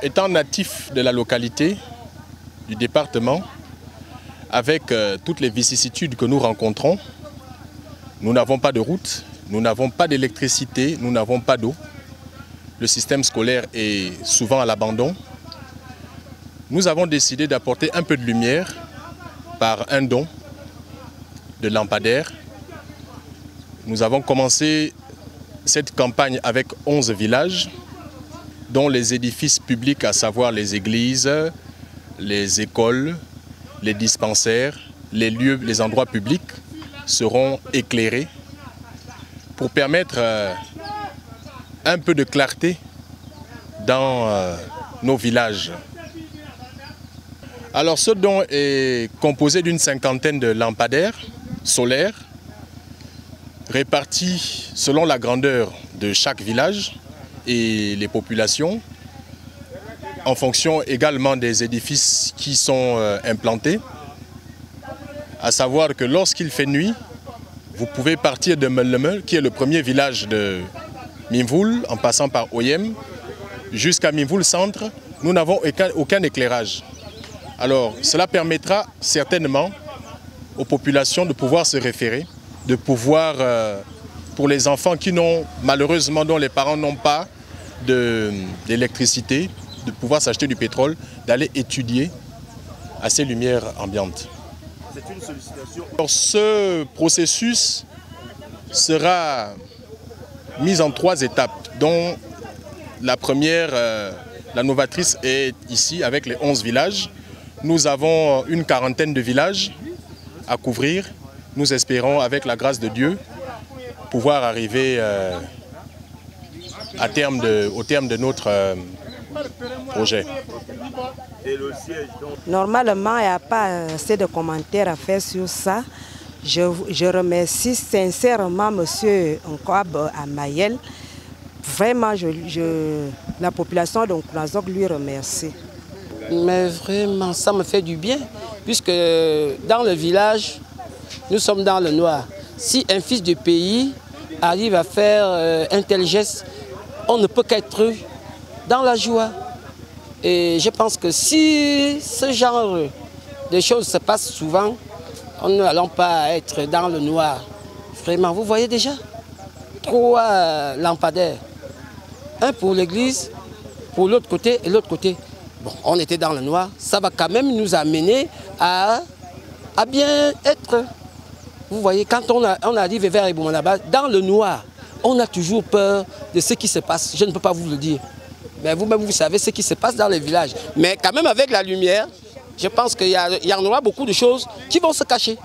étant natif de la localité, du département, avec toutes les vicissitudes que nous rencontrons, nous n'avons pas de route, nous n'avons pas d'électricité, nous n'avons pas d'eau. Le système scolaire est souvent à l'abandon. Nous avons décidé d'apporter un peu de lumière par un don de lampadaires. Nous avons commencé cette campagne avec 11 villages, dont les édifices publics, à savoir les églises, les écoles, les dispensaires, les lieux, les endroits publics seront éclairés pour permettre un peu de clarté dans nos villages. Alors ce don est composé d'une 50aine de lampadaires solaires répartis selon la grandeur de chaque village et les populations, en fonction également des édifices qui sont implantés. À savoir que lorsqu'il fait nuit, vous pouvez partir de Mellemel, qui est le premier village de Mimvoul, en passant par Oyem, jusqu'à Mimvoul Centre, nous n'avons aucun éclairage. Alors, cela permettra certainement aux populations de pouvoir se référer, de pouvoir, pour les enfants qui n'ont, malheureusement, dont les parents n'ont pas d'électricité, de pouvoir s'acheter du pétrole, d'aller étudier à ces lumières ambiantes. C'est une sollicitation. Alors, ce processus sera mis en 3 étapes, dont la première, la novatrice est ici avec les 11 villages. Nous avons une 40aine de villages à couvrir. Nous espérons, avec la grâce de Dieu, pouvoir arriver au terme de notre projet. Normalement, il n'y a pas assez de commentaires à faire sur ça. Je remercie sincèrement M. Nkwab Amayel. Vraiment, la population de Nkunazok lui remercie. Mais vraiment, ça me fait du bien, puisque dans le village, nous sommes dans le noir. Si un fils du pays arrive à faire un tel geste, on ne peut qu'être dans la joie. Et je pense que si ce genre de choses se passent souvent, nous n'allons pas être dans le noir. Vraiment, vous voyez déjà 3 lampadaires. Un pour l'église, pour l'autre côté et l'autre côté. Bon, on était dans le noir, ça va quand même nous amener à bien être. Vous voyez, quand on arrive vers Eboumanaba, dans le noir, on a toujours peur de ce qui se passe. Je ne peux pas vous le dire. Mais vous-même, vous savez ce qui se passe dans les villages. Mais quand même avec la lumière, je pense qu'il y en aura beaucoup de choses qui vont se cacher.